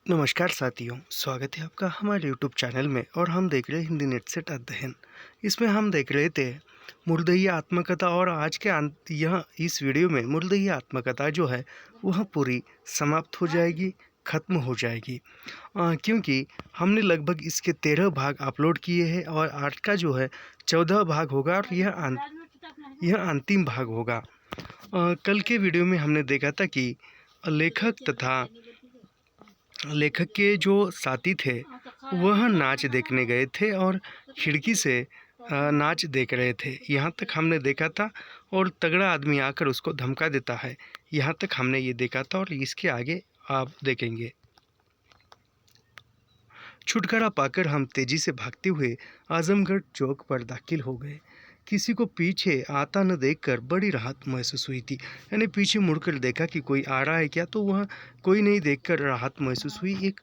नमस्कार साथियों, स्वागत है आपका हमारे यूट्यूब चैनल में। और हम देख रहे हैं हिंदी नेट सेट अध्ययन। इसमें हम देख रहे थे मुर्दई आत्मकथा, और आज के अंत यह इस वीडियो में मुर्दई आत्मकथा जो है वह पूरी समाप्त हो जाएगी, ख़त्म हो जाएगी। क्योंकि हमने लगभग इसके 13 भाग अपलोड किए हैं और आज का जो है 14 भाग होगा और यह अंतिम भाग होगा। कल के वीडियो में हमने देखा था कि लेखक के जो साथी थे वह नाच देखने गए थे और खिड़की से नाच देख रहे थे। यहाँ तक हमने देखा था और तगड़ा आदमी आकर उसको धमका देता है। यहाँ तक हमने ये देखा था और इसके आगे आप देखेंगे। छुटकारा पाकर हम तेजी से भागते हुए आजमगढ़ चौक पर दाखिल हो गए। किसी को पीछे आता न देखकर बड़ी राहत महसूस हुई थी। यानी पीछे मुड़कर देखा कि कोई आ रहा है क्या, तो वह कोई नहीं देखकर राहत महसूस हुई। एक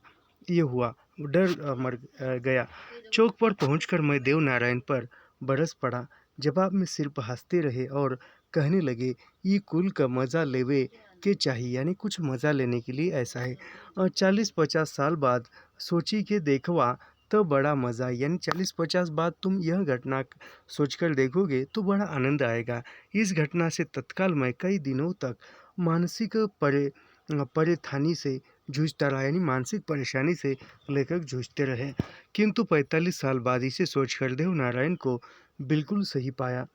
ये हुआ, डर मर गया। चौक पर पहुंचकर मैं देव नारायण पर बरस पड़ा। जवाब में सिर्फ हंसते रहे और कहने लगे, ये कुल का मज़ा लेवे के चाहिए। यानी कुछ मज़ा लेने के लिए ऐसा है। 40-50 साल बाद सोची के देखवा तो बड़ा मज़ा। यानी 40-50 बाद तुम यह घटना सोचकर देखोगे तो बड़ा आनंद आएगा। इस घटना से तत्काल मैं कई दिनों तक मानसिक परेशानी से जूझता रहा। यानी मानसिक परेशानी से लेखक जूझते रहे, किंतु 45 साल बाद इसे सोचकर देव नारायण को बिल्कुल सही पाया।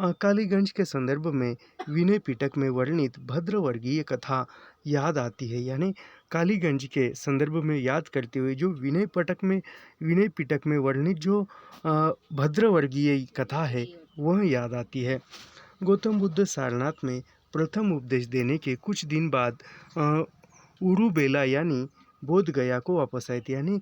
कालीगंज के संदर्भ में विनय पिटक में वर्णित भद्रवर्गीय कथा याद आती है। यानी कालीगंज के संदर्भ में याद करते हुए जो विनय पिटक में वर्णित जो भद्रवर्गीय कथा है वह याद आती है। गौतम बुद्ध सारनाथ में प्रथम उपदेश देने के कुछ दिन बाद उरुबेला यानी बोध गया को वापस आए थे। यानी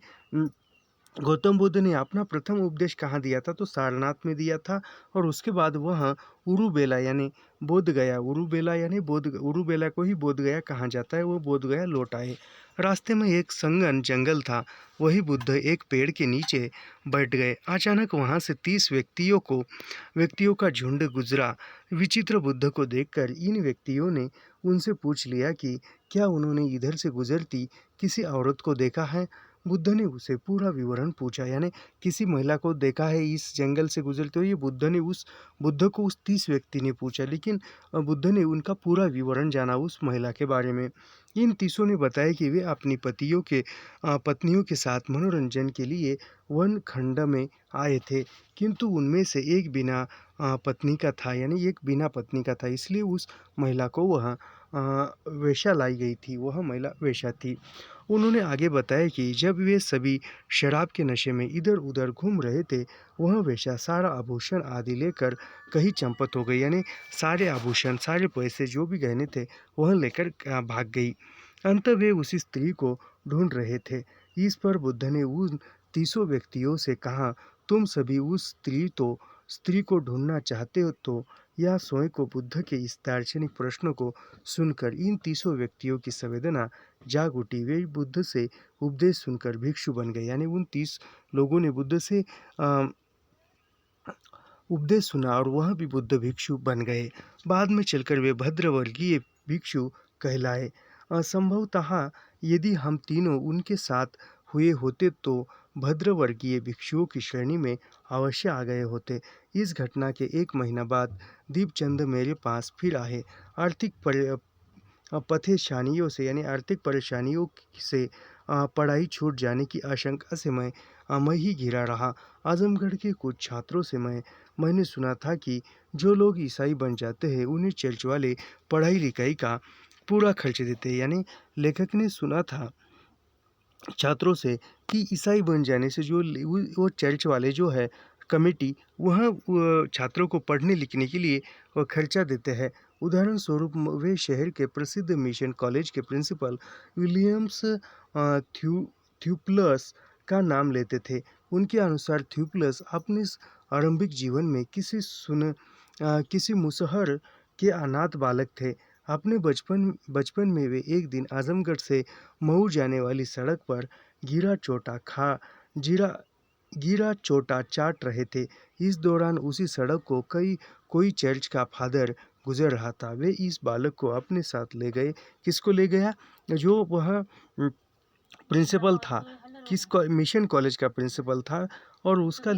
गौतम बुद्ध ने अपना प्रथम उपदेश कहाँ दिया था, तो सारनाथ में दिया था। और उसके बाद वह उरुबेला यानी बोध गया, उरुबेला को ही बोध गया कहा जाता है, वो बोध गया लौट आए। रास्ते में एक संगन जंगल था, वही बुद्ध एक पेड़ के नीचे बैठ गए। अचानक वहाँ से 30 व्यक्तियों का झुंड गुजरा। विचित्र बुद्ध को देखकर इन व्यक्तियों ने उनसे पूछ लिया कि क्या उन्होंने इधर से गुजरती किसी औरत को देखा है। बुद्ध ने उसे पूरा विवरण पूछा। यानी किसी महिला को देखा है इस जंगल से गुजरते हुए, बुद्ध को उस 30 व्यक्ति ने पूछा। लेकिन बुद्ध ने उनका पूरा विवरण जाना उस महिला के बारे में। इन 30 ने बताया कि वे अपनी पत्नियों के साथ मनोरंजन के लिए वन खंड में आए थे, किंतु उनमें से एक बिना पत्नी का था। यानी एक बिना पत्नी का था, इसलिए उस महिला को वह वेश्या लाई गई थी, वह महिला वेश्या थी। उन्होंने आगे बताया कि जब वे सभी शराब के नशे में इधर उधर घूम रहे थे, वह वेश्या सारा आभूषण आदि लेकर कहीं चंपत हो गई। यानी सारे आभूषण, सारे पैसे, जो भी गहने थे वह लेकर भाग गई। अंत वे उसी स्त्री को ढूंढ रहे थे। इस पर बुद्ध ने उन 30 व्यक्तियों से कहा, तुम सभी उस स्त्री को ढूंढना चाहते हो तो। या स्वयं को बुद्ध के इस दार्शनिक प्रश्न को सुनकर इन 30 व्यक्तियों की संवेदना जाग उठी। वे बुद्ध से उपदेश सुनकर भिक्षु बन गए। यानी उन 30 लोगों ने बुद्ध से उपदेश सुना और वह भी बुद्ध भिक्षु बन गए। बाद में चलकर वे भद्रवर्गीय भिक्षु कहलाए। संभवतः यदि हम तीनों उनके साथ हुए होते तो भद्रवर्गीय भिक्षुओं की श्रेणी में अवश्य आ गए होते। इस घटना के 1 महीना बाद दीपचंद मेरे पास फिर आए। आर्थिक परेशानियों से पढ़ाई छूट जाने की आशंका से मैं ही घिरा रहा। आजमगढ़ के कुछ छात्रों से मैंने सुना था कि जो लोग ईसाई बन जाते हैं उन्हें चर्च वाले पढ़ाई लिखाई का पूरा खर्च देते हैं। यानी लेखक ने सुना था छात्रों से कि ईसाई बन जाने से जो वो चर्च वाले जो है कमेटी, वह छात्रों को पढ़ने लिखने के लिए वह खर्चा देते हैं। उदाहरण स्वरूप वे शहर के प्रसिद्ध मिशन कॉलेज के प्रिंसिपल विलियम्स थ्यूप्लस का नाम लेते थे। उनके अनुसार थ्यूप्लस अपने आरंभिक जीवन में किसी मुसहर के अनाथ बालक थे। अपने बचपन में वे एक दिन आजमगढ़ से मऊ जाने वाली सड़क पर गिरा चोटा चाट रहे थे। इस दौरान उसी सड़क को कोई चर्च का फादर गुजर रहा था। वे इस बालक को अपने साथ ले गए। किसको ले गया? जो वह प्रिंसिपल था, मिशन कॉलेज का प्रिंसिपल था, और उसका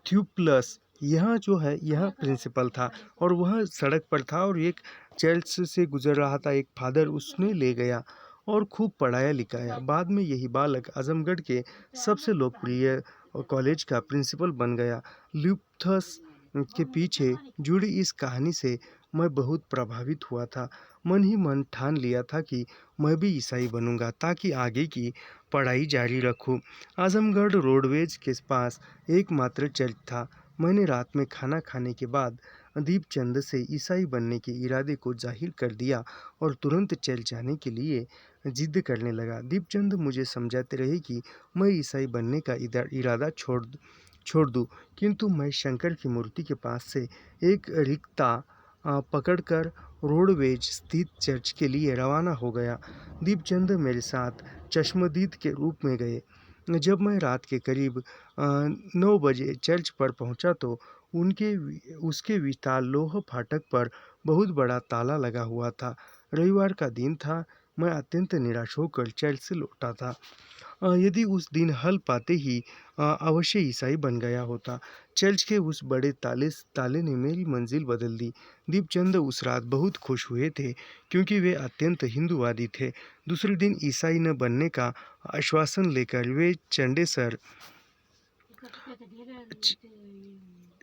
थ्यूप्लस यह जो है यह प्रिंसिपल था, और वह सड़क पर था और एक चर्च से गुजर रहा था। एक फादर उसने ले गया और खूब पढ़ाया लिखाया। बाद में यही बालक आजमगढ़ के सबसे लोकप्रिय कॉलेज का प्रिंसिपल बन गया। ल्यूथस के पीछे जुड़ी इस कहानी से मैं बहुत प्रभावित हुआ था। मन ही मन ठान लिया था कि मैं भी ईसाई बनूंगा ताकि आगे की पढ़ाई जारी रखूं। आजमगढ़ रोडवेज के पास एकमात्र चर्च था। मैंने रात में खाना खाने के बाद दीपचंद से ईसाई बनने के इरादे को जाहिर कर दिया और तुरंत चर्च जाने के लिए जिद करने लगा। दीपचंद मुझे समझाते रहे कि मैं ईसाई बनने का इरादा छोड़ दूं, किंतु मैं शंकर की मूर्ति के पास से एक रिक्ता पकड़कर रोडवेज स्थित चर्च के लिए रवाना हो गया। दीपचंद मेरे साथ चश्मदीद के रूप में गए। जब मैं रात के करीब 9 बजे चर्च पर पहुंचा तो उसके विशाल लोह फाटक पर बहुत बड़ा ताला लगा हुआ था। रविवार का दिन था। मैं अत्यंत निराश होकर चर्च से लौटा था। यदि उस दिन हल पाते ही अवश्य ईसाई बन गया होता। चर्च के उस बड़े ताले ने मेरी मंजिल बदल दी। दीपचंद उस रात बहुत खुश हुए थे क्योंकि वे अत्यंत हिंदूवादी थे। दूसरे दिन ईसाई न बनने का आश्वासन लेकर वे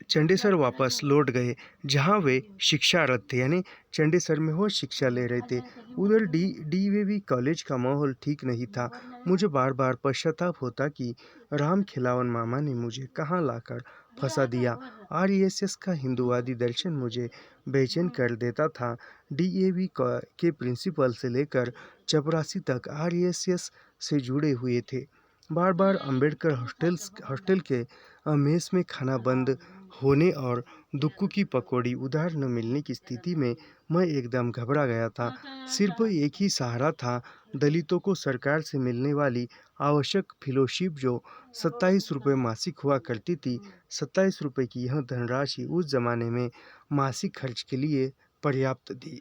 चंडेसर वापस लौट गए, जहां वे शिक्षारत थे, यानी चंडेसर में वो शिक्षा ले रहे थे। उधर डीएवी कॉलेज का माहौल ठीक नहीं था। मुझे बार बार पश्चाताप होता कि राम खिलावन मामा ने मुझे कहाँ लाकर फंसा दिया। आरएसएस का हिंदूवादी दर्शन मुझे बेचैन कर देता था। डीएवी के प्रिंसिपल से लेकर चपरासी तक आरएसएस से जुड़े हुए थे। बार बार अंबेडकर हॉस्टल के मेस में खाना बंद होने और दुक्कू की पकौड़ी उधार न मिलने की स्थिति में मैं एकदम घबरा गया था। सिर्फ एक ही सहारा था, दलितों को सरकार से मिलने वाली आवश्यक फेलोशिप जो 27 रुपये मासिक हुआ करती थी। 27 रुपये की यह धनराशि उस जमाने में मासिक खर्च के लिए पर्याप्त थी।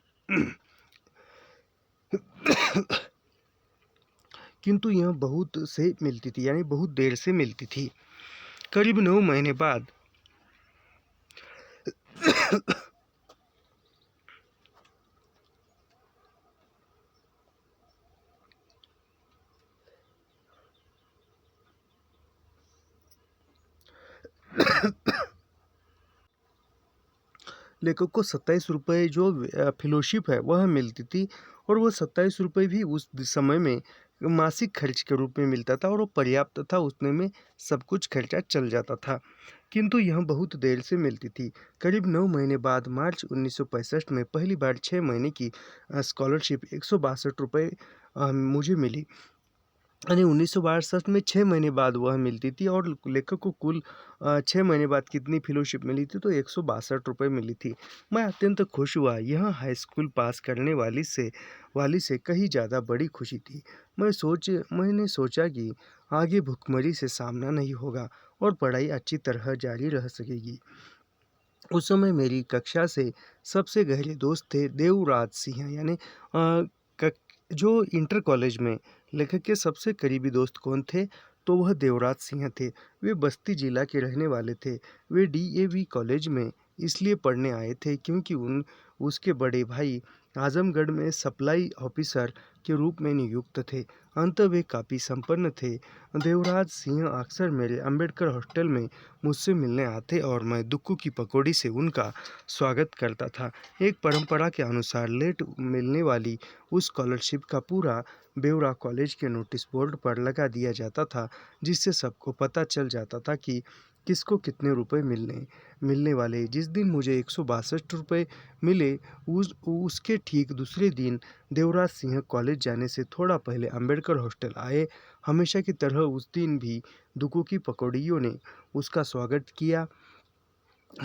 किंतु यह बहुत से मिलती थी, यानी बहुत देर से मिलती थी। करीब 9 महीने बाद लेखक को 27 रुपये जो फेलोशिप है वह मिलती थी, और वह 27 रुपये भी उस समय में मासिक खर्च के रूप में मिलता था, और वो पर्याप्त था। उतने में सब कुछ खर्चा चल जाता था। किंतु यह बहुत देर से मिलती थी। करीब 9 महीने बाद मार्च 1965 में पहली बार 6 महीने की स्कॉलरशिप 162 रुपये मुझे मिली। यानी 1962 में 6 महीने बाद वह मिलती थी, और लेखक को कुल 6 महीने बाद कितनी फेलोशिप मिली थी, तो 162 रुपये मिली थी। मैं अत्यंत खुश हुआ। यह हाई स्कूल पास करने वाली से कहीं ज़्यादा बड़ी खुशी थी। मैंने सोचा कि आगे भुखमरी से सामना नहीं होगा और पढ़ाई अच्छी तरह जारी रह सकेगी। उस समय मेरी कक्षा से सबसे गहरे दोस्त थे देवराज सिंह, यानी जो इंटर कॉलेज में लेखक के सबसे करीबी दोस्त कौन थे, तो वह देवराज सिंह थे। वे बस्ती जिला के रहने वाले थे। वे डीएवी कॉलेज में इसलिए पढ़ने आए थे क्योंकि उसके बड़े भाई आजमगढ़ में सप्लाई ऑफिसर के रूप में नियुक्त थे। अंततः वे काफ़ी संपन्न थे। देवराज सिंह अक्सर मेरे अंबेडकर हॉस्टल में मुझसे मिलने आते और मैं दुक्कू की पकौड़ी से उनका स्वागत करता था। एक परंपरा के अनुसार लेट मिलने वाली उस स्कॉलरशिप का पूरा ब्यौरा कॉलेज के नोटिस बोर्ड पर लगा दिया जाता था, जिससे सबको पता चल जाता था कि किसको कितने रुपए मिलने वाले। जिस दिन मुझे 162 रुपये मिले, उसके ठीक दूसरे दिन देवराज सिंह कॉलेज जाने से थोड़ा पहले अंबेडकर हॉस्टल आए। हमेशा की तरह उस दिन भी दुक्कू की पकौड़ियों ने उसका स्वागत किया,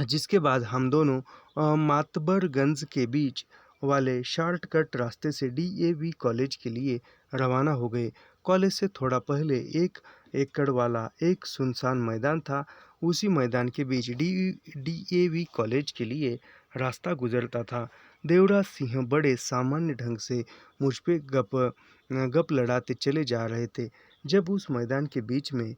जिसके बाद हम दोनों मातबरगंज के बीच वाले शॉर्टकट रास्ते से डीएवी कॉलेज के लिए रवाना हो गए। कॉलेज से थोड़ा पहले 1 एकड़ वाला एक सुनसान मैदान था। उसी मैदान के बीच डीएवी कॉलेज के लिए रास्ता गुजरता था। देवराज सिंह बड़े सामान्य ढंग से मुझ पे गप लड़ाते चले जा रहे थे। जब उस मैदान के बीच में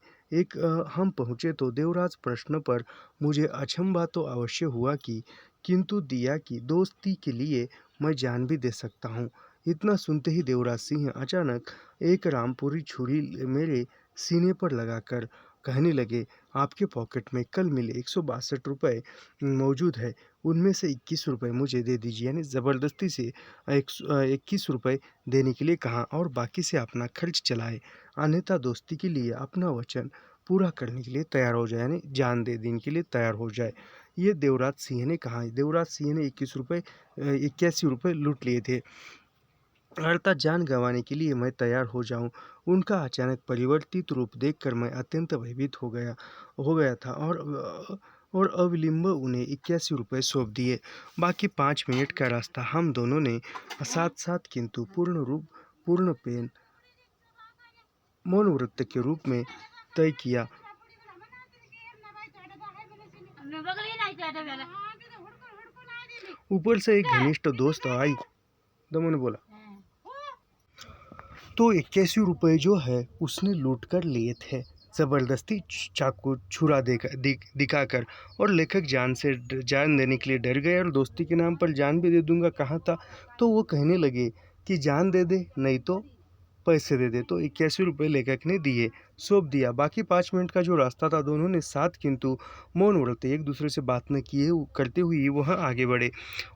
हम पहुँचे तो देवराज प्रश्न पर मुझे अचंभा तो अवश्य हुआ कि किंतु दिया कि दोस्ती के लिए मैं जान भी दे सकता हूँ। इतना सुनते ही देवराज सिंह अचानक एक रामपुरी छुरी मेरे सीने पर लगाकर कहने लगे, आपके पॉकेट में कल मिले 162 रुपये मौजूद है, उनमें से 21 रुपये मुझे दे दीजिए। यानी ज़बरदस्ती से 21 रुपये देने के लिए कहा और बाकी से अपना खर्च चलाए, अन्यथा दोस्ती के लिए अपना वचन पूरा करने के लिए तैयार हो जाए, यानी जान दे देने के लिए तैयार हो जाए। ये देवराज सिंह ने कहा। देवराज सिंह ने 81 रुपये लूट लिए थे, अर्थात जान गंवाने के लिए मैं तैयार हो जाऊं। उनका अचानक परिवर्तित रूप देखकर मैं अत्यंत भयभीत हो गया था और अविलंब उन्हें 81 रुपये सौंप दिए। बाकी 5 मिनट का रास्ता हम दोनों ने साथ साथ किंतु पूर्ण पेन मौन व्रत के रूप में तय किया। ऊपर से एक घनिष्ठ दोस्त आई, दमन ने बोला, तो 81 रुपये जो है उसने लूट कर लिए थे, ज़बरदस्ती चाकू छुरा दिखाकर। और लेखक जान देने के लिए डर गए और दोस्ती के नाम पर जान भी दे दूंगा कहा था। तो वो कहने लगे कि जान दे दे, नहीं तो पैसे दे दे। तो 81 रुपये लेखक ने दिए, सौंप दिया। बाकी 5 मिनट का जो रास्ता था दोनों ने साथ किंतु मौन व्रत एक दूसरे से बात न किए करते हुए वह आगे बढ़े।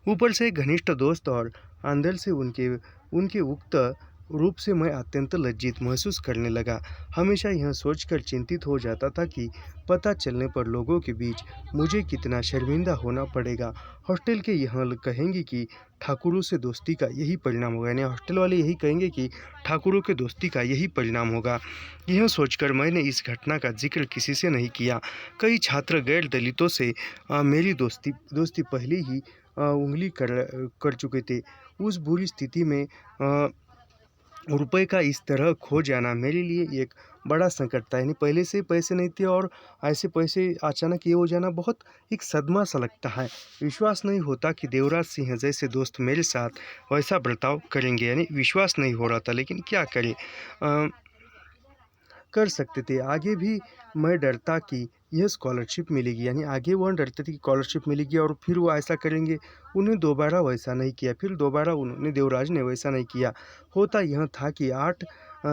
ऊपर से घनिष्ठ दोस्त और अंदर से उनके उक्त रूप से मैं अत्यंत लज्जित महसूस करने लगा। हमेशा यह सोचकर चिंतित हो जाता था कि पता चलने पर लोगों के बीच मुझे कितना शर्मिंदा होना पड़ेगा। हॉस्टल के यहाँ कहेंगे कि ठाकुरों से दोस्ती का यही परिणाम होगा, यानी हॉस्टल वाले यही कहेंगे कि ठाकुरों के दोस्ती का यही परिणाम होगा। यह सोचकर मैंने इस घटना का जिक्र किसी से नहीं किया। कई छात्र गैर दलितों से मेरी दोस्ती पहले ही उंगली कर चुके थे। उस बुरी स्थिति में रुपए का इस तरह खो जाना मेरे लिए एक बड़ा संकट था। यानी पहले से पैसे नहीं थे और ऐसे पैसे अचानक ये हो जाना बहुत एक सदमा सा लगता है। विश्वास नहीं होता कि देवराज सिंह जैसे दोस्त मेरे साथ वैसा बर्ताव करेंगे, यानी विश्वास नहीं हो रहा था, लेकिन क्या करें, कर सकते थे। आगे भी मैं डरता कि यह स्कॉलरशिप मिलेगी, यानी आगे वह डरते थे कि स्कॉलरशिप मिलेगी और फिर वो ऐसा करेंगे। उन्हें दोबारा वैसा नहीं किया, फिर दोबारा उन्होंने देवराज ने वैसा नहीं किया। होता यह था कि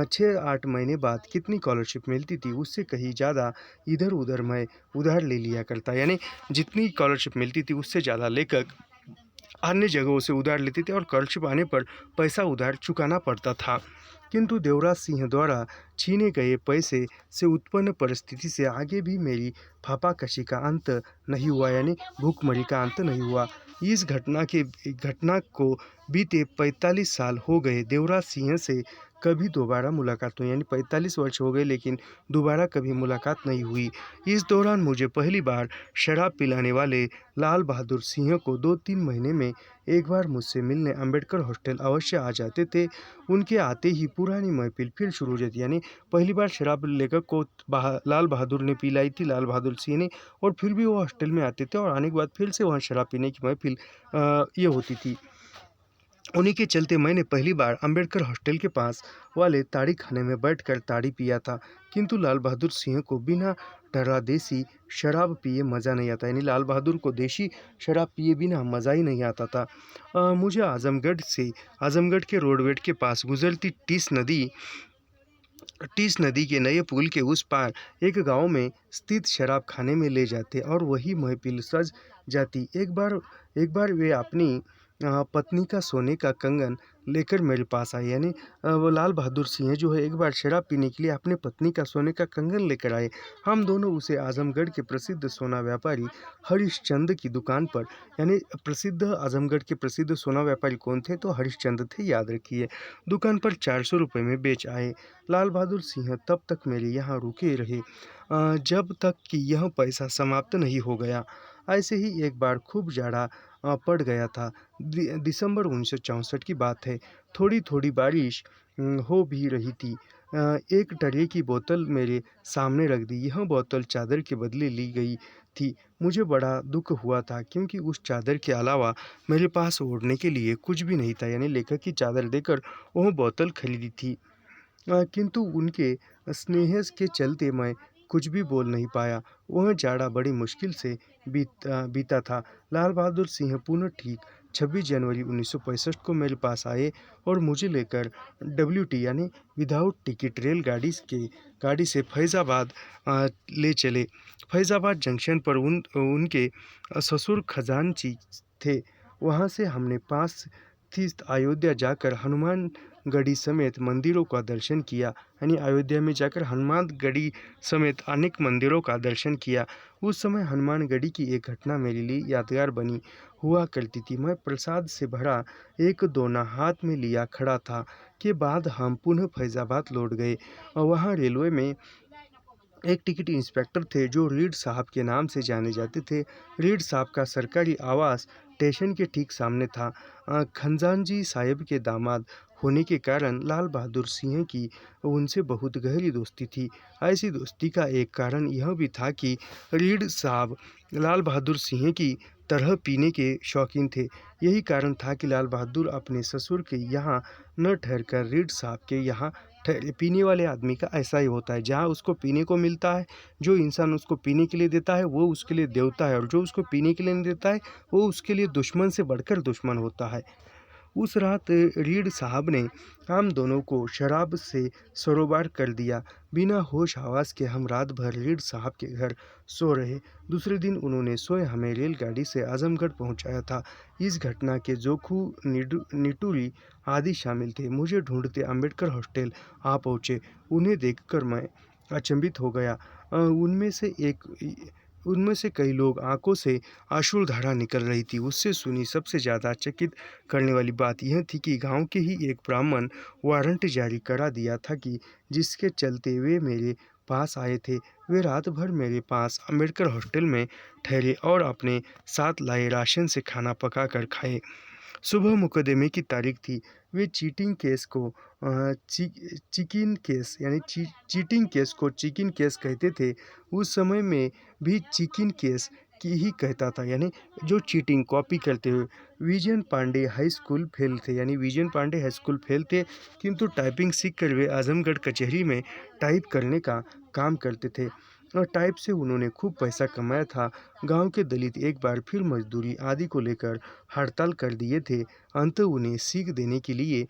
6-8 महीने बाद कितनी स्कॉलरशिप मिलती थी उससे कहीं ज़्यादा इधर उधर मैं उधार ले लिया करता, यानी जितनी स्कॉलरशिप मिलती थी उससे ज़्यादा लेकर अन्य जगहों से उधार लेते थे और स्कॉलरशिप आने पर पैसा उधार चुकाना पड़ता था। किंतु देवराज सिंह द्वारा छीने गए पैसे से उत्पन्न परिस्थिति से आगे भी मेरी फापाकशी का अंत नहीं हुआ, यानी भूखमरी का अंत नहीं हुआ। इस घटना को बीते 45 साल हो गए। देवराज सिंह से कभी दोबारा मुलाकात हुई, यानी 45 वर्ष हो गए लेकिन दोबारा कभी मुलाकात नहीं हुई। इस दौरान मुझे पहली बार शराब पिलाने वाले लाल बहादुर सिंह को 2-3 महीने में एक बार मुझसे मिलने अम्बेडकर हॉस्टल अवश्य आ जाते थे। उनके आते ही पुरानी महफिल फिर शुरू हो जाती, यानी पहली बार शराब लेखक को लाल बहादुर ने पिलाई थी, लाल बहादुर सिंह ने, और फिर भी वो हॉस्टल में आते थे और आने के बाद फिर से वहाँ शराब पीने की महफिल ये होती थी। उन्हीं के चलते मैंने पहली बार अम्बेडकर हॉस्टल के पास वाले ताड़ी खाने में बैठकर ताड़ी पिया था। किंतु लाल बहादुर सिंह को बिना डरा देसी शराब पिए मज़ा नहीं आता, यानी लाल बहादुर को देसी शराब पिए बिना मज़ा ही नहीं आता था। मुझे आजमगढ़ के रोडवेट के पास गुजरती टीस नदी के नए पुल के उस पार एक गांव में स्थित शराब खाने में ले जाते और वही महफिल सज जाती। एक बार वे अपनी पत्नी का सोने का कंगन लेकर मेरे पास आए, यानी वो लाल बहादुर सिंह जो है एक बार शराब पीने के लिए अपने पत्नी का सोने का कंगन लेकर आए। हम दोनों उसे आजमगढ़ के प्रसिद्ध सोना व्यापारी हरिश्चंद्र की दुकान पर, यानी आजमगढ़ के प्रसिद्ध सोना व्यापारी कौन थे, तो हरिश्चंद्र थे, याद रखिए, दुकान पर 400 रुपये में बेच आए। लाल बहादुर सिंह तब तक मेरे यहाँ रुके रहे जब तक कि यह पैसा समाप्त नहीं हो गया। ऐसे ही एक बार खूब जाड़ा पड़ गया था। दिसंबर 1964 की बात है। थोड़ी थोड़ी बारिश हो भी रही थी। एक टरे की बोतल मेरे सामने रख दी। यह बोतल चादर के बदले ली गई थी। मुझे बड़ा दुख हुआ था क्योंकि उस चादर के अलावा मेरे पास ओढ़ने के लिए कुछ भी नहीं था। यानी लेखक की चादर देकर वह बोतल खरीदी थी। किंतु उनके स्नेह के चलते मैं कुछ भी बोल नहीं पाया। वह जाड़ा बड़ी मुश्किल से बीता था। लाल बहादुर सिंह पुनः ठीक 26 जनवरी 1965 को मेरे पास आए और मुझे लेकर WT यानी विदाउट टिकट गाड़ी से फैज़ाबाद ले चले। फैज़ाबाद जंक्शन पर उनके ससुर खजांची थे। वहाँ से हमने पास स्थित अयोध्या जाकर हनुमान गढ़ी समेत मंदिरों का दर्शन किया। यानी अयोध्या में जाकर हनुमान गढ़ी समेत अनेक मंदिरों का दर्शन किया। उस समय हनुमान गढ़ी की एक घटना मेरे लिए यादगार बनी हुआ करती थी। मैं प्रसाद से भरा एक दोना हाथ में लिया खड़ा था। के बाद हम पुनः फैज़ाबाद लौट गए। वहाँ रेलवे में एक टिकट इंस्पेक्टर थे जो रीड साहब के नाम से जाने जाते थे। रीड साहब का सरकारी आवास स्टेशन के ठीक सामने था। खजांची साहब के दामाद होने के कारण लाल बहादुर सिंह की उनसे बहुत गहरी दोस्ती थी। ऐसी दोस्ती का एक कारण यह भी था कि रीड साहब लाल बहादुर सिंह की तरह पीने के शौकीन थे। यही कारण था कि लाल बहादुर अपने ससुर के यहाँ न ठहरकर रीड साहब के यहाँ ठहरे। पीने वाले आदमी का ऐसा ही होता है, जहाँ उसको पीने को मिलता है, जो इंसान उसको पीने के लिए देता है वो उसके लिए देवता है, और जो उसको पीने के लिए नहीं देता है वो उसके लिए दुश्मन से बढ़कर दुश्मन होता है। उस रात रीड साहब ने हम दोनों को शराब से सरोबार कर दिया। बिना होश हवास के हम रात भर रीड साहब के घर सो रहे। दूसरे दिन उन्होंने सोए हमें रेलगाड़ी से आजमगढ़ पहुंचाया था। इस घटना के जोखू निटूरी आदि शामिल थे। मुझे ढूंढते अम्बेडकर हॉस्टल आ पहुँचे। उन्हें देखकर मैं अचंभित हो गया। उनमें से कई लोग आंखों से आंसुधारा निकल रही थी। उससे सुनी सबसे ज़्यादा चकित करने वाली बात यह थी कि गांव के ही एक ब्राह्मण वारंट जारी करा दिया था कि जिसके चलते वे मेरे पास आए थे। वे रात भर मेरे पास अम्बेडकर हॉस्टल में ठहरे और अपने साथ लाए राशन से खाना पका कर खाए। सुबह मुकदमे की तारीख थी। वे चीटिंग केस को चिकिन केस यानी चीटिंग केस को चिकिन केस कहते थे। उस समय में भी चिकिन केस की ही कहता था, यानी जो चीटिंग कॉपी करते हुए। Vijayan Pandey high school fail थे, यानी Vijayan Pandey high school fail थे, किंतु टाइपिंग सीख कर वे आजमगढ़ कचहरी में टाइप करने का काम करते थे और टाइप से उन्होंने खूब पैसा कमाया था। गांव के दलित एक बार फिर मजदूरी आदि को लेकर हड़ताल कर दिए थे। अंत उन्हें सीख देने के लिए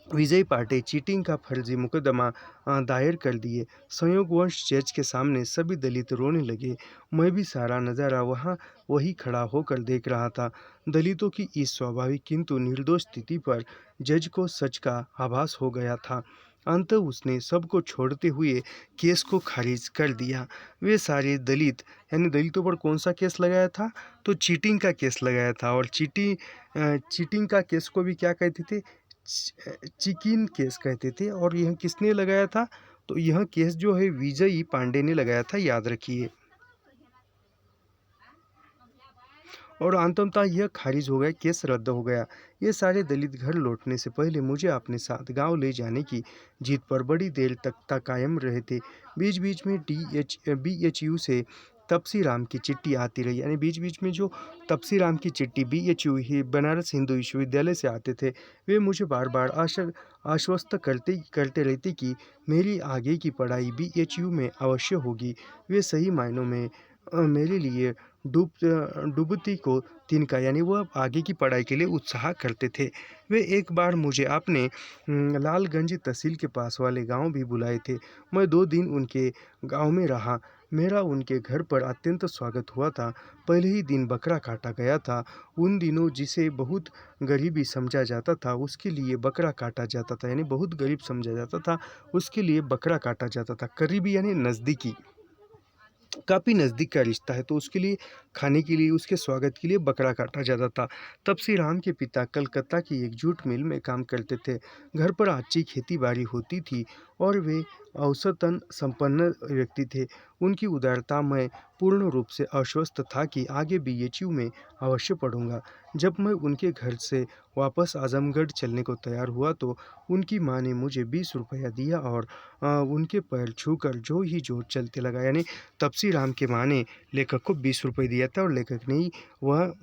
विजय पांडे चीटिंग का फर्जी मुकदमा दायर कर दिए। संयोगवश जज के सामने सभी दलित रोने लगे। मैं भी सारा नज़ारा वहाँ वही खड़ा होकर देख रहा था। दलितों की इस स्वाभाविक किंतु निर्दोष स्थिति पर जज को सच का आभास हो गया था। अंत उसने सबको छोड़ते हुए केस को खारिज कर दिया। वे सारे दलित, यानी दलितों पर कौन सा केस लगाया था, तो चीटिंग का केस लगाया था। और चीटिंग का केस को भी क्या कहते थे, चिकिन केस कहते थे। और यह किसने लगाया था, तो यह केस जो है विजय पांडे ने लगाया था, याद रखिए। और अंततः यह खारिज हो गया, केस रद्द हो गया। ये सारे दलित घर लौटने से पहले मुझे अपने साथ गांव ले जाने की जिद पर बड़ी देर तक कायम रहे थे। बीच बीच में BHU से तपसी राम की चिट्ठी आती रही, यानी बीच बीच में जो तपसी राम की चिट्ठी BHU ही बनारस हिंदू विश्वविद्यालय से आते थे, वे मुझे बार बार आश्वस्त करते रहते कि मेरी आगे की पढ़ाई BHU में अवश्य होगी। वे सही मायनों में मेरे लिए डूबती को तिनका, यानी वह आगे की पढ़ाई के लिए उत्साह करते थे। वे एक बार मुझे अपने लालगंज तहसील के पास वाले गांव भी बुलाए थे। मैं 2 दिन उनके गांव में रहा। मेरा उनके घर पर अत्यंत स्वागत हुआ था। पहले ही दिन बकरा काटा गया था। उन दिनों जिसे बहुत गरीबी समझा जाता था उसके लिए बकरा काटा जाता था, यानी बहुत गरीब समझा जाता था उसके लिए बकरा काटा जाता था। करीबी यानी नज़दीकी, काफ़ी नज़दीक का रिश्ता है, तो उसके लिए खाने के लिए, उसके स्वागत के लिए बकरा काटा जाता था। तब श्री राम के पिता कलकत्ता की एक जूट मिल में काम करते थे। घर पर अच्छी खेती बाड़ी होती थी और वे औसतन संपन्न व्यक्ति थे। उनकी उदारता मैं पूर्ण रूप से आश्वस्त था कि आगे बीएचयू में अवश्य पढ़ूंगा। जब मैं उनके घर से वापस आजमगढ़ चलने को तैयार हुआ तो उनकी माँ ने मुझे 20 रुपया दिया और उनके पैर छूकर जो ही जोर चलते लगा। यानी तपसी राम के माँ ने लेखक को 20 रुपये दिया था और लेखक ने ही वह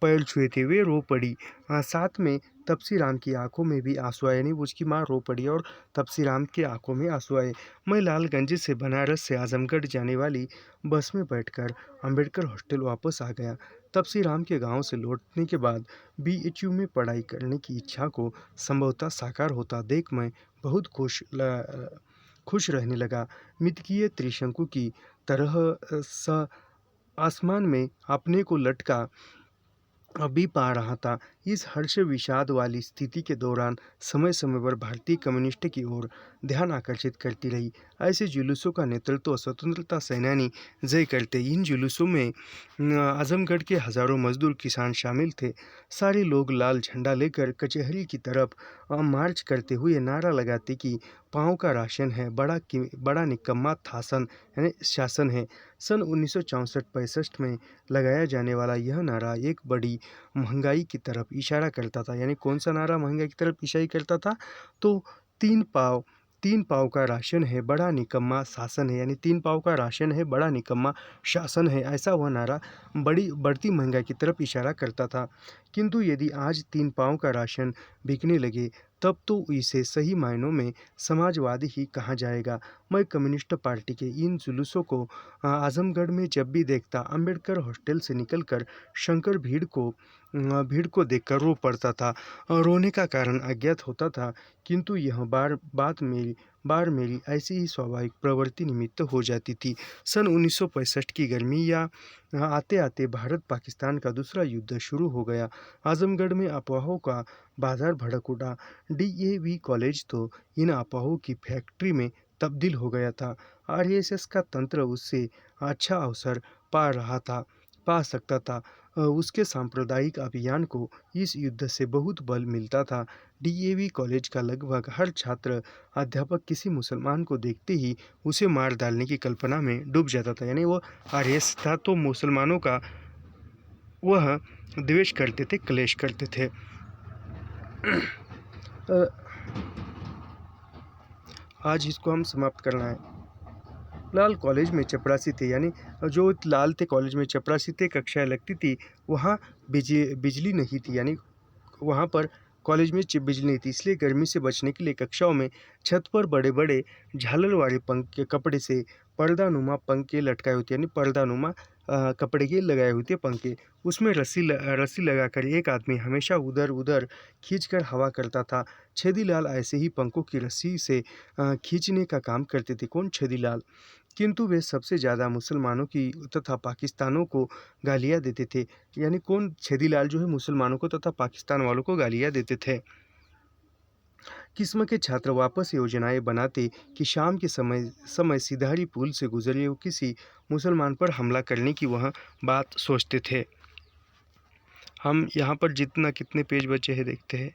पैर छुए थे। वे रो पड़ी। साथ में तपसी राम की आंखों में भी आंसू आए। यानी उसकी माँ रो पड़ी और तपसी राम की आंखों में आंसू आए। मैं लालगंज से बनारस से आजमगढ़ जाने वाली बस में बैठकर अंबेडकर हॉस्टल वापस आ गया। तपसी राम के गांव से लौटने के बाद बीएचयू में पढ़ाई करने की इच्छा को संभवतः साकार होता देख मैं बहुत खुश रहने लगा। मितकीय त्रिशंकु की तरह स आसमान में अपने को लटका अभी पा रहा था। इस हर्ष विषाद वाली स्थिति के दौरान समय समय पर भारतीय कम्युनिस्ट की ओर ध्यान आकर्षित करती रही। ऐसे जुलूसों का नेतृत्व स्वतंत्रता सेनानी जय करते। इन जुलूसों में आजमगढ़ के हजारों मजदूर किसान शामिल थे। सारे लोग लाल झंडा लेकर कचहरी की तरफ मार्च करते हुए नारा लगाते कि पाँव का राशन है, बड़ा निकम्मा शासन है। सन 1964-65 में लगाया जाने वाला यह नारा एक बड़ी महंगाई की तरफ इशारा करता था। यानी कौन सा नारा महंगाई की तरफ इशारा करता था? तो 3 पाव का राशन है, बड़ा निकम्मा शासन है। यानी 3 पाव का राशन है, बड़ा निकम्मा शासन है, ऐसा वह नारा बढ़ती महंगाई की तरफ इशारा करता था। किंतु यदि आज 3 पाव का राशन बिकने लगे तब तो इसे सही मायनों में समाजवादी ही कहा जाएगा। मैं कम्युनिस्ट पार्टी के इन जुलूसों को आजमगढ़ में जब भी देखता, अंबेडकर हॉस्टल से निकलकर शंकर भीड़ को देखकर रो पड़ता था। रोने का कारण अज्ञात होता था, किंतु यह बार मेरी ऐसी ही स्वाभाविक प्रवृत्ति निमित्त हो जाती थी। सन 1965 की गर्मी या आते आते भारत पाकिस्तान का दूसरा युद्ध शुरू हो गया। आजमगढ़ में अफवाहों का बाजार भड़क उठा। डीएवी कॉलेज तो इन अफवाहों की फैक्ट्री में तब्दील हो गया था। आरएसएस का तंत्र उससे अच्छा अवसर पा सकता था। उसके सांप्रदायिक अभियान को इस युद्ध से बहुत बल मिलता था। डीएवी कॉलेज का लगभग हर छात्र अध्यापक किसी मुसलमान को देखते ही उसे मार डालने की कल्पना में डूब जाता था। यानी वो आरएस था तो मुसलमानों का वह द्वेष करते थे, क्लेश करते थे। आज इसको हम समाप्त करना है। लाल कॉलेज में चपरासी थे। यानी जो लाल थे कॉलेज में चपरासी थे, कक्षाएं लगती थी, वहाँ बिजली नहीं थी। यानी वहाँ पर कॉलेज में बिजली नहीं थी, इसलिए गर्मी से बचने के लिए कक्षाओं में छत पर बड़े बड़े झालर वाले पंखे कपड़े से पर्दानुमा पंखे लटकाए होते। यानी पर्दानुमा कपड़े के लगाए हुए थे पंखे, उसमें रस्सी लगाकर एक आदमी हमेशा उधर उधर खींचकर हवा करता था। छेदीलाल ऐसे ही पंखों की रस्सी से खींचने का काम करते थे। कौन? छेदीलाल। किंतु वे सबसे ज़्यादा मुसलमानों की तथा पाकिस्तानों को गालियाँ देते थे। यानी कौन? छेदीलाल जो है मुसलमानों को तथा पाकिस्तान वालों को गालियाँ देते थे। किस्म के छात्र वापस योजनाएं बनाते कि शाम के समय सिधारी पुल से गुजरे किसी मुसलमान पर हमला करने की वह बात सोचते थे। हम यहाँ पर कितने पेज बचे हैं देखते हैं।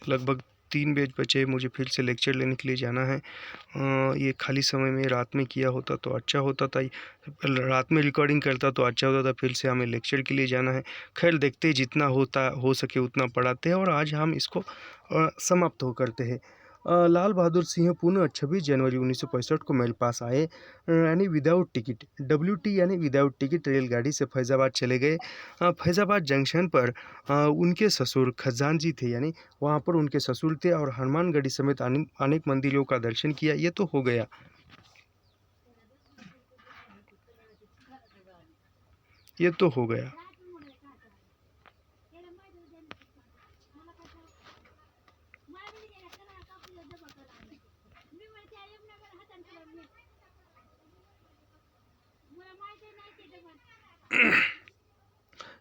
लगभग 3 पेज बचे। मुझे फिर से लेक्चर लेने के लिए जाना है। ये खाली समय में रात में किया होता तो अच्छा होता था, रात में रिकॉर्डिंग करता तो अच्छा होता था। फिर से हमें लेक्चर के लिए जाना है। खैर देखते जितना हो सके उतना पढ़ाते हैं और आज हम इसको समाप्त करते हैं। लाल बहादुर सिंह पुनः 26 जनवरी 1965 को मेरे पास आए, यानी विदाउट टिकट, WT यानी विदाउट टिकट रेलगाड़ी से फैज़ाबाद चले गए। फैज़ाबाद जंक्शन पर उनके ससुर खजान जी थे। यानी वहाँ पर उनके ससुर थे और हनुमानगढ़ी समेत अनेक मंदिरों का दर्शन किया। ये तो हो गया।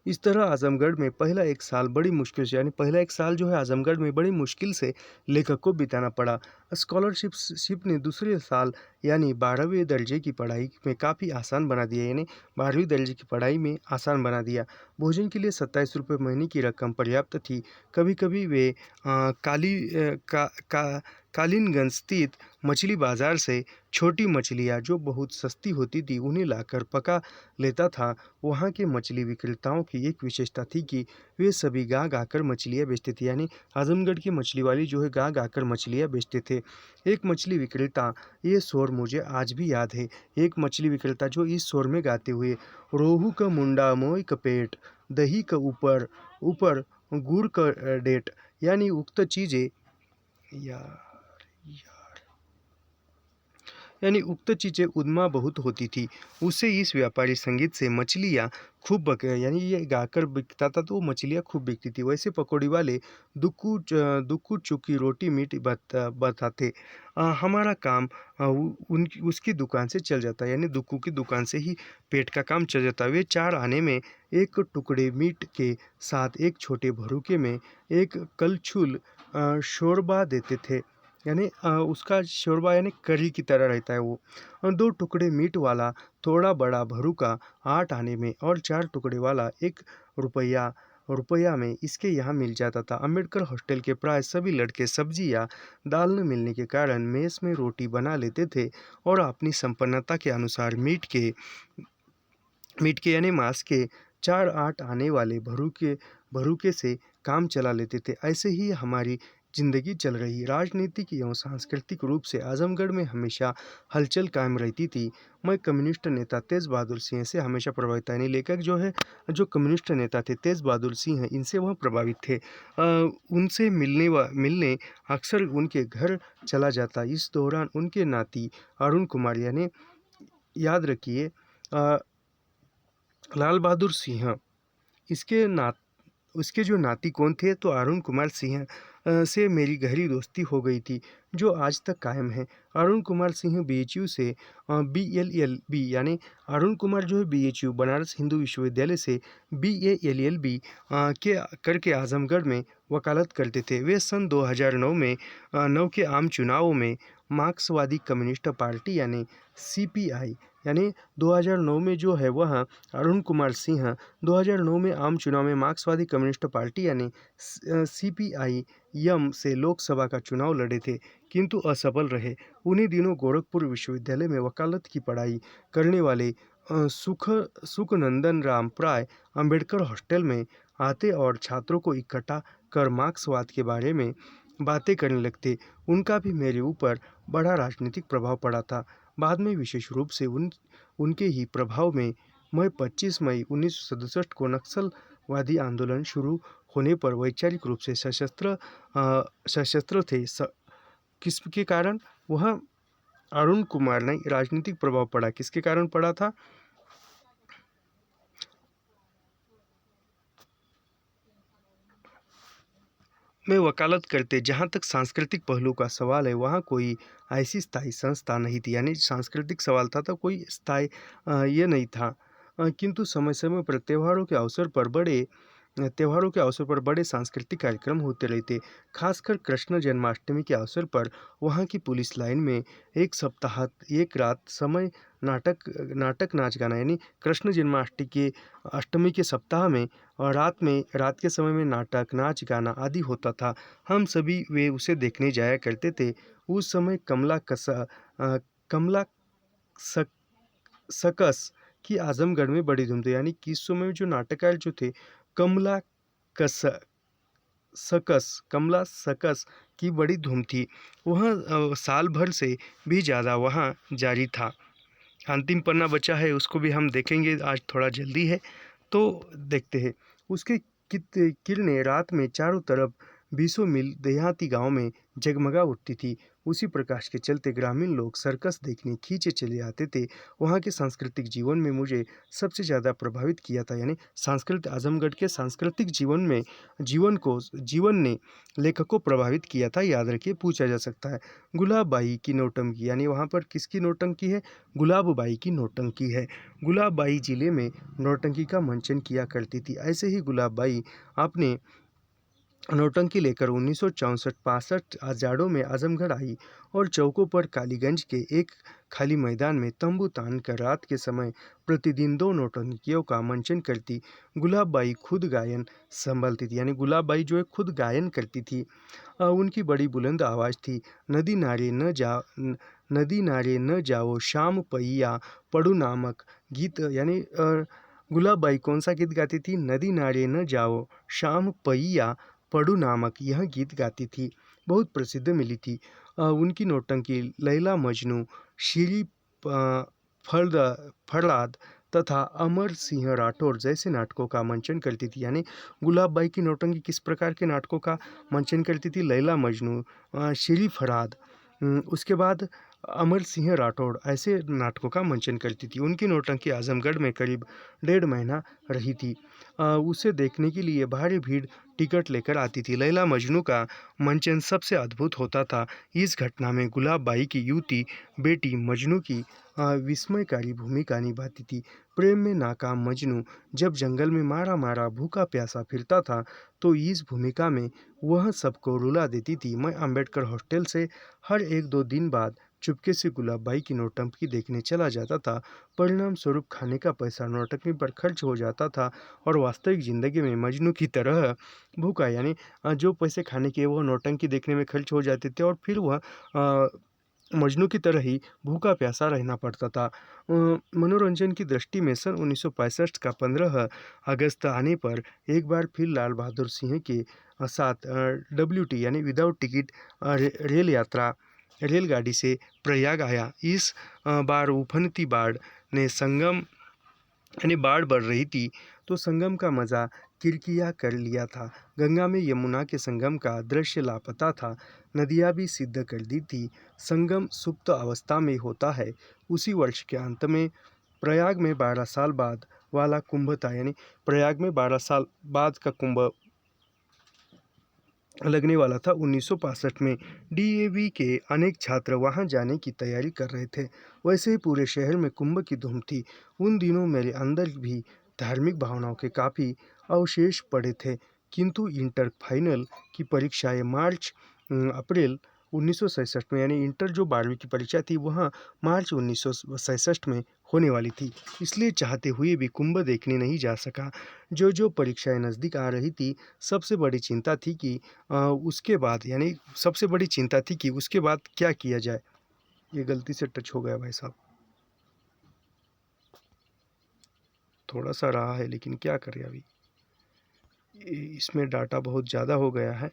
इस तरह आजमगढ़ में पहला एक साल जो है आजमगढ़ में बड़ी मुश्किल से लेखक को बिताना पड़ा। स्कॉलरशिप ने दूसरे साल यानी 12वें दर्जे की पढ़ाई में काफ़ी आसान बना दिया। यानी 12वीं दर्जे की पढ़ाई में आसान बना दिया। भोजन के लिए 27 रुपये महीने की रकम पर्याप्त थी। कभी कभी वे कालीनगंज स्थित मछली बाजार से छोटी मछलियाँ जो बहुत सस्ती होती थी उन्हें लाकर पका लेता था। वहाँ के मछली विक्रेताओं की एक विशेषता थी कि वे सभी गा गा कर मछलियाँ बेचते थे, यानी आजमगढ़ की मछली वाली जो है गा गा कर मछलियाँ बेचते थे। एक मछली विक्रेता, ये शोर मुझे आज भी याद है, एक मछली विक्रेता जो इस शोर में गाते हुए, रोहू का मुंडा मोय का पेट, दही का ऊपर ऊपर गुड़ का डेट, यानी उक्त चीज़ें यार यानी उक्त चीज़ें उद्मा बहुत होती थी। उसे इस व्यापारी संगीत से मछलियाँ खूब यानी ये गाकर बिकता था तो मछलियाँ खूब बिकती थी। वैसे पकौड़ी वाले दुक्कू चुक्की रोटी मीट बताते, हमारा काम उनकी उसकी दुकान से चल जाता, यानी दुक्कू की दुकान से ही पेट का काम चल जाता। वे 4 आने में एक टुकड़े मीट के साथ एक छोटे भरूके में एक कलछुल शोरबा देते थे, यानी उसका शोरबा यानी करी की तरह रहता है वो। 2 टुकड़े मीट वाला थोड़ा बड़ा भरूका 8 आने में और 4 टुकड़े वाला 1 रुपया में इसके यहाँ मिल जाता था। अम्बेडकर हॉस्टल के प्राय सभी लड़के सब्जी या दाल न मिलने के कारण मेस में रोटी बना लेते थे और अपनी संपन्नता के अनुसार मीट के यानी मांस के 4-8 आने वाले भरूके से काम चला लेते थे। ऐसे ही हमारी जिंदगी चल रही। राजनीतिक एवं सांस्कृतिक रूप से आजमगढ़ में हमेशा हलचल कायम रहती थी। मैं कम्युनिस्ट नेता तेज बहादुर सिंह से हमेशा प्रभावित था, यानी लेखक जो है जो कम्युनिस्ट नेता थे तेज बहादुर सिंह हैं, इनसे वह प्रभावित थे। उनसे मिलने अक्सर उनके घर चला जाता। इस दौरान उनके नाती अरुण कुमार, यानी याद रखिए लाल बहादुर सिंह, उसके जो नाती कौन थे तो अरुण कुमार सिंह से मेरी गहरी दोस्ती हो गई थी जो आज तक कायम है। अरुण कुमार सिंह BHU से BLLB, यानी अरुण कुमार जो है BHU बनारस हिंदू विश्वविद्यालय से BALLB के करके आजमगढ़ में वकालत करते थे। वे सन 2009 में 9 के आम चुनावों में मार्क्सवादी कम्युनिस्ट पार्टी यानी CPI, यानी 2009 में जो है वह अरुण कुमार सिंह 2009 में आम चुनाव में मार्क्सवादी कम्युनिस्ट पार्टी यानी CPIM से लोकसभा का चुनाव लड़े थे किंतु असफल रहे। उन्हीं दिनों गोरखपुर विश्वविद्यालय में वकालत की पढ़ाई करने वाले सुखनंदन राम प्राय अंबेडकर हॉस्टल में आते और छात्रों को इकट्ठा कर मार्क्सवाद के बारे में बातें करने लगते। उनका भी मेरे ऊपर बड़ा राजनीतिक प्रभाव पड़ा था। बाद में विशेष रूप से उनके ही प्रभाव में मैं 25 मई 1967 को नक्सलवादी आंदोलन शुरू होने पर वैचारिक रूप से सशस्त्र थे। किसके कारण? वह अरुण कुमार ने राजनीतिक प्रभाव पड़ा। किसके कारण पड़ा था? में वकालत करते। जहाँ तक सांस्कृतिक पहलू का सवाल है वहाँ कोई ऐसी स्थायी संस्था नहीं थी, यानी सांस्कृतिक सवाल था तो कोई स्थायी ये नहीं था, किंतु समय समय पर त्योहारों के अवसर पर बड़े सांस्कृतिक कार्यक्रम होते रहते। खासकर कृष्ण जन्माष्टमी के अवसर पर वहाँ की पुलिस लाइन में एक सप्ताह एक रात समय नाटक नाच गाना, यानी कृष्ण अष्टमी के सप्ताह में और रात के समय में नाटक नाच गाना आदि होता था। हम सभी वे उसे देखने जाया करते थे। उस समय कमला सकस की आजमगढ़ में बड़ी धूम थी, यानी किस समय जो नाटककार जो थे कमला सकस की बड़ी धूम थी। वह साल भर से भी ज़्यादा वहाँ जारी था। अंतिम पन्ना बचा है उसको भी हम देखेंगे, आज थोड़ा जल्दी है तो देखते हैं। उसके किरणें रात में चारों तरफ 20 मील देहाती गांव में जगमगा उठती थी। उसी प्रकाश के चलते ग्रामीण लोग सर्कस देखने खींचे चले आते थे। वहाँ के सांस्कृतिक जीवन में मुझे सबसे ज़्यादा प्रभावित किया था, यानी आजमगढ़ के सांस्कृतिक जीवन ने लेखक को प्रभावित किया था। याद रखिए, पूछा जा सकता है। गुलाबबाई की नौटंकी, यानी वहाँ पर किसकी नौटंकी है? गुलाबबाई की नौटंकी है। गुलाबबाई जिले में नौटंकी का मंचन किया करती थी। ऐसे ही गुलाबबाई अपने नौटंकी लेकर 1964-65 आजाड़ों में आजमगढ़ आई और चौकों पर कालीगंज के एक खाली मैदान में तंबू तान कर रात के समय प्रतिदिन 2 नौटंकियों का मंचन करती। गुलाब बाई खुद गायन संभालती थी, यानी गुलाब बाई जो है खुद गायन करती थी। उनकी बड़ी बुलंद आवाज़ थी। नदी नारे न जा नदी नारे न जाओ शाम पहिया पढ़ू नामक गीत, यानी गुलाब बाई कौन सा गीत गाती थी? नदी नारे न जाओ शाम पहिया पढ़ू नामक यह गीत गाती थी, बहुत प्रसिद्ध मिली थी। उनकी नौटंकी लैला मजनू, शीरी फरहाद तथा अमर सिंह राठौर जैसे नाटकों का मंचन करती थी। यानी गुलाब बाई की नौटंकी किस प्रकार के नाटकों का मंचन करती थी? लैला मजनू, शीरी फरहाद, उसके बाद अमर सिंह राठौड़, ऐसे नाटकों का मंचन करती थी। उनकी नौटंकी आजमगढ़ में करीब 1.5 महीना रही थी। उसे देखने के लिए भारी भीड़ टिकट लेकर आती थी। लैला मजनू का मंचन सबसे अद्भुत होता था। इस घटना में गुलाब बाई की युवती बेटी मजनू की विस्मयकारी भूमिका निभाती थी। प्रेम में नाकाम मजनू जब जंगल में मारा मारा भूखा प्यासा फिरता था तो इस भूमिका में वह सबको रुला देती थी। मैं अंबेडकर हॉस्टल से हर 1-2 दिन बाद चुपके से गुलाब बाई की नौटंकी देखने चला जाता था। परिणाम स्वरूप खाने का पैसा नौटंकी पर खर्च हो जाता था और वास्तविक ज़िंदगी में मजनू की तरह भूखा, यानी जो पैसे खाने के वो नौटंकी देखने में खर्च हो जाते थे और फिर वह मजनू की तरह ही भूखा प्यासा रहना पड़ता था। मनोरंजन की दृष्टि में सन 1965 का 15 अगस्त आने पर एक बार फिर लाल बहादुर सिंह के साथ WT यानी विदाउट टिकट रेलगाड़ी से प्रयाग आया। इस बार उफनती बाढ़ ने संगम, यानी बाढ़ बढ़ रही थी तो संगम का मज़ा किरकिरा कर लिया था। गंगा में यमुना के संगम का दृश्य लापता था। नदियाँ भी सिद्ध कर दी थी। संगम सुप्त अवस्था में होता है। उसी वर्ष के अंत में प्रयाग में 12 साल बाद वाला कुंभ था, यानी प्रयाग में 12 साल बाद का कुंभ लगने वाला था 1965 में। DAV के अनेक छात्र वहां जाने की तैयारी कर रहे थे। वैसे ही पूरे शहर में कुंभ की धूम थी। उन दिनों मेरे अंदर भी धार्मिक भावनाओं के काफ़ी अवशेष पड़े थे, किंतु इंटर फाइनल की परीक्षाएं अप्रैल 1967 में, यानी इंटर जो 12वीं की परीक्षा थी वह मार्च 1967 में होने वाली थी। इसलिए चाहते हुए भी कुंभ देखने नहीं जा सका। जो परीक्षाएं नज़दीक आ रही थी, सबसे बड़ी चिंता थी कि उसके बाद, यानी सबसे बड़ी चिंता थी कि उसके बाद क्या किया जाए। ये गलती से टच हो गया भाई साहब, थोड़ा सा रहा है लेकिन क्या करें अभी, इसमें डाटा बहुत ज़्यादा हो गया है।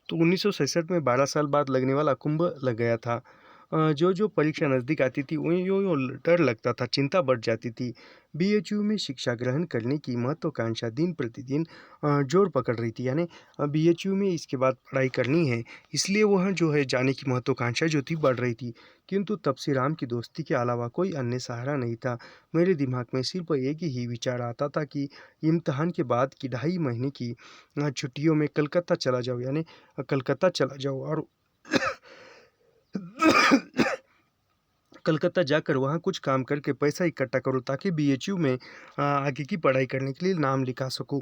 तो 1967 में 12 साल बाद लगने वाला कुंभ लग गया था। जो परीक्षा नज़दीक आती थी वहीं यूँ डर लगता था, चिंता बढ़ जाती थी। BHU में शिक्षा ग्रहण करने की महत्वाकांक्षा दिन प्रतिदिन जोर पकड़ रही थी, यानी BHU में इसके बाद पढ़ाई करनी है, इसलिए वह जो है जाने की महत्वाकांक्षा जो थी बढ़ रही थी। किंतु तब से राम की दोस्ती के अलावा कोई अन्य सहारा नहीं था। मेरे दिमाग में सिर्फ एक ही विचार आता था कि इम्तहान के बाद की 2.5 महीने की छुट्टियों में कलकत्ता चला जाऊँ, यानी कलकत्ता चला जाऊँ और कलकत्ता जाकर वहाँ कुछ काम करके पैसा इकट्ठा करूँ ताकि BHU में आगे की पढ़ाई करने के लिए नाम लिखा सकूँ।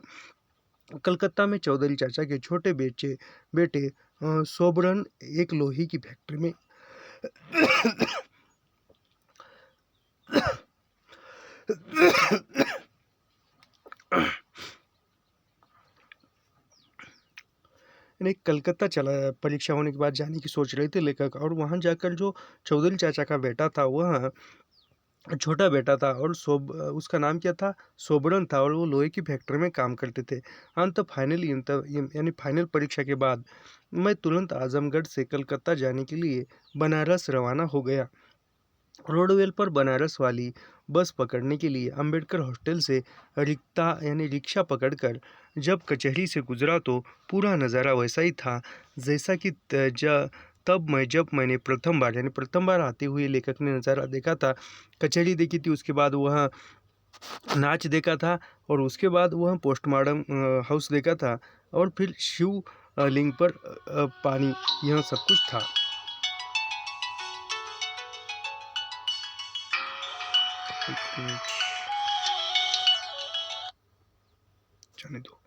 कलकत्ता में चौधरी चाचा के छोटे बेटे सोबरन एक लोही की फैक्ट्री में यानी कलकत्ता चला परीक्षा होने के बाद जाने की सोच रहे थे लेखक, और वहाँ जाकर जो चौधरी चाचा का बेटा था वह छोटा बेटा था और उसका नाम क्या था? सोबरन था और वो लोहे की फैक्ट्री में काम करते थे। अंत फाइनली यानी फाइनल परीक्षा के बाद मैं तुरंत आजमगढ़ से कलकत्ता जाने के लिए बनारस रवाना हो गया। रोडवेल पर बनारस वाली बस पकड़ने के लिए अंबेडकर हॉस्टल से रिक्शा पकड़कर जब कचहरी से गुजरा तो पूरा नज़ारा वैसा ही था जैसा कि जब मैंने प्रथम बार आते हुए लेखक ने नज़ारा देखा था। कचहरी देखी थी, उसके बाद वह नाच देखा था और उसके बाद वह पोस्टमार्टम हाउस देखा था और फिर शिव लिंग पर पानी, यह सब कुछ था। एक मिनट, जाने दो।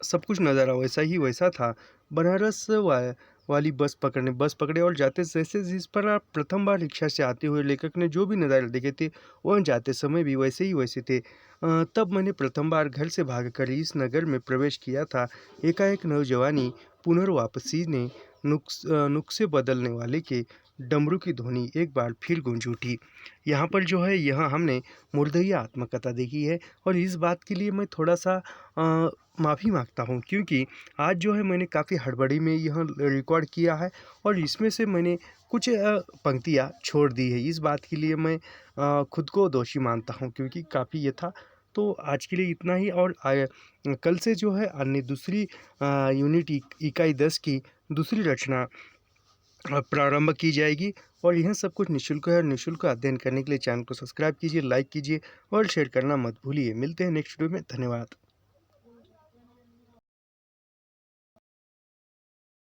सब कुछ नज़ारा वैसा ही वैसा था। बनारस वाली बस पकड़े और जाते जैसे जिस पर आप प्रथम बार रिक्शा से आते हुए लेखक ने जो भी नज़ारे देखे थे वह जाते समय भी वैसे ही वैसे थे। तब मैंने प्रथम बार घर से भागकर इस नगर में प्रवेश किया था। एकाएक नौजवानी पुनर्वापसी ने नुक्से बदलने वाले के डमरू की ध्वनि एक बार फिर गूंज उठी। यहाँ पर जो है यहाँ हमने मुर्दई आत्मकथा देखी है और इस बात के लिए मैं थोड़ा सा माफ़ी मांगता हूँ, क्योंकि आज जो है मैंने काफ़ी हड़बड़ी में यह रिकॉर्ड किया है और इसमें से मैंने कुछ पंक्तियाँ छोड़ दी है। इस बात के लिए मैं खुद को दोषी मानता हूँ, क्योंकि काफ़ी ये था। तो आज के लिए इतना ही, और कल से जो है अन्य दूसरी यूनिट इकाई 10 की दूसरी रचना प्रारंभ की जाएगी। और यह सब कुछ निःशुल्क है और निःशुल्क अध्ययन करने के लिए चैनल को सब्सक्राइब कीजिए, लाइक कीजिए और शेयर करना मत भूलिए। मिलते हैं नेक्स्ट वीडियो में। धन्यवाद।